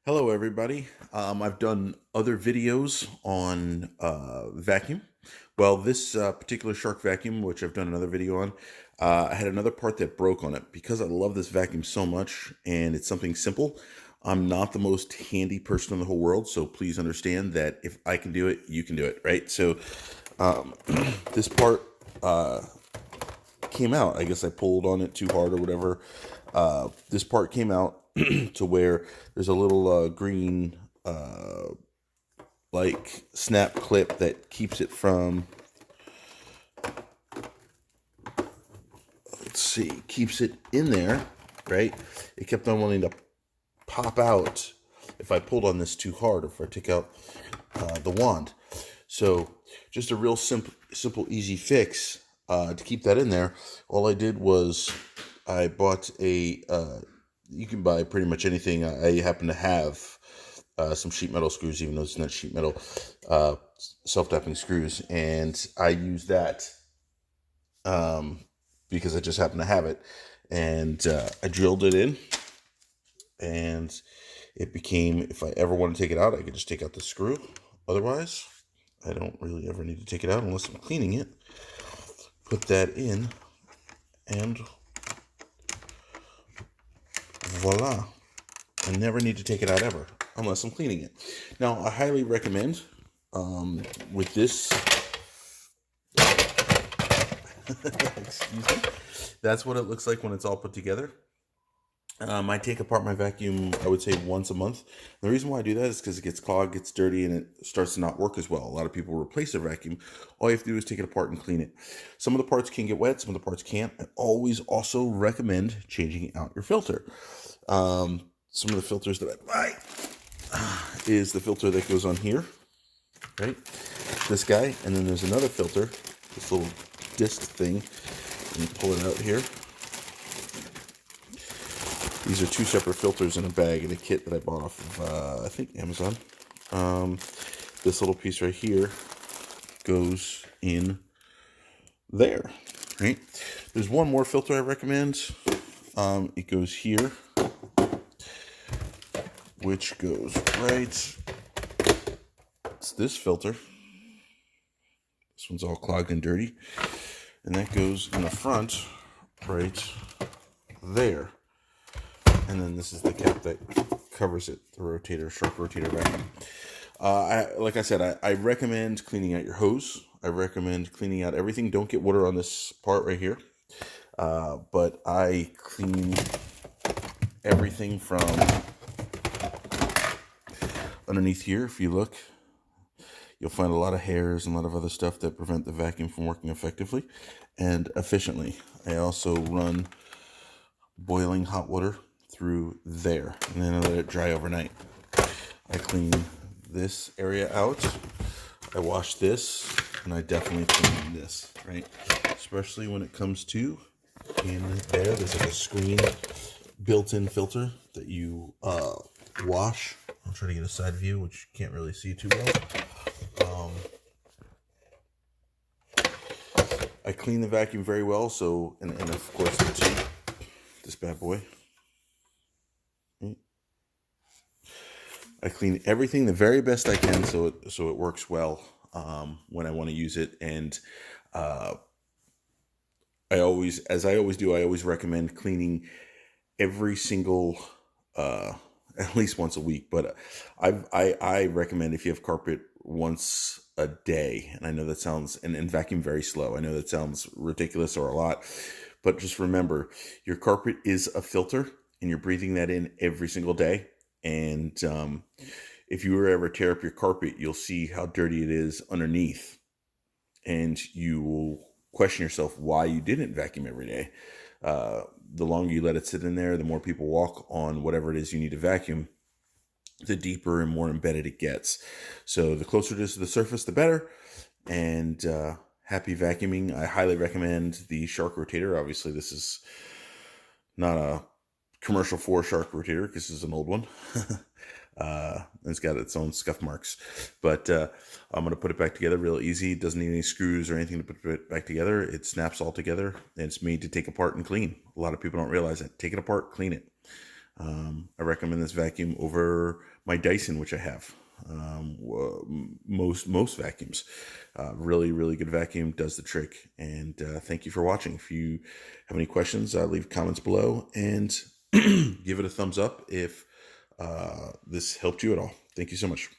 Hello, everybody. I've done other videos on vacuum. Well, this particular Shark vacuum, which I've done another video on, I had another part that broke on it. Because I love this vacuum so much and it's something simple, I'm not the most handy person in the whole world, so please understand that if I can do it, you can do it, right? So um, this part came out. I guess I pulled on it too hard or whatever. This part came out to where there's a little green like snap clip that keeps it from, let's see, keeps it in there, right? It kept on wanting to pop out if I pulled on this too hard, or if I took out the wand. So just a real simple, easy fix to keep that in there. All I did was I bought a. You can buy pretty much anything. I happen to have some sheet metal screws, even though it's not sheet metal, self-tapping screws, and I use that because I just happen to have it. And I drilled it in, and it became, if I ever want to take it out, I could just take out the screw. Otherwise, I don't really ever need to take it out unless I'm cleaning it. Put that in, and voila. I never need to take it out ever, unless I'm cleaning it. Now, I highly recommend with this, excuse me, that's what it looks like when it's all put together. I take apart my vacuum, I would say once a month. The reason why I do that is because it gets clogged, gets dirty, and it starts to not work as well. A lot of people replace their vacuum. All you have to do is take it apart and clean it. Some of the parts can get wet, some of the parts can't. I always also recommend changing out your filter. Some of the filters that I buy is the filter that goes on here, right? This guy, and then there's another filter, this little disc thing. Let me pull it out here. These are two separate filters in a bag in a kit that I bought off of, I think, Amazon. This little piece right here goes in there, right? There's one more filter I recommend. It goes here, which goes right. It's this filter. This one's all clogged and dirty. And that goes in the front right there. And then this is the cap that covers it, the rotator, Shark rotator vacuum. Like I said, I recommend cleaning out your hose. I recommend cleaning out everything. Don't get water on this part right here. But I clean everything from underneath here. If you look, you'll find a lot of hairs and a lot of other stuff that prevent the vacuum from working effectively and efficiently. I also run boiling hot water through there, and then I let it dry overnight. I clean this area out, I wash this, and I definitely clean this, right? Especially when it comes to in there, there's like a screen built-in filter that you wash. I'll try to get a side view, which you can't really see too well. I clean the vacuum very well, so, and of course, this bad boy. I clean everything the very best I can so it works well when I want to use it. And I always do, I always recommend cleaning every single at least once a week. But I recommend, if you have carpet, once a day. And I know that sounds, and vacuum very slow. I know that sounds ridiculous or a lot, but just remember, your carpet is a filter, and you're breathing that in every single day. And if you were ever tear up your carpet, you'll see how dirty it is underneath, and you will question yourself why you didn't vacuum every day. The longer you let it sit in there, the more people walk on whatever it is you need to vacuum, the deeper and more embedded it gets. So the closer it is to the surface, the better. And happy vacuuming. I highly recommend the Shark rotator. Obviously, this is not a commercial for Shark rotator because this is an old one. It's got its own scuff marks, but I'm going to put it back together real easy. It doesn't need any screws or anything to put it back together. It snaps all together, and it's made to take apart and clean. A lot of people don't realize that. Take it apart, clean it. I recommend this vacuum over my Dyson, which I have. Most vacuums, really, really good vacuum, does the trick. And thank you for watching. If you have any questions, leave comments below and give it a thumbs up if this helped you at all. Thank you so much.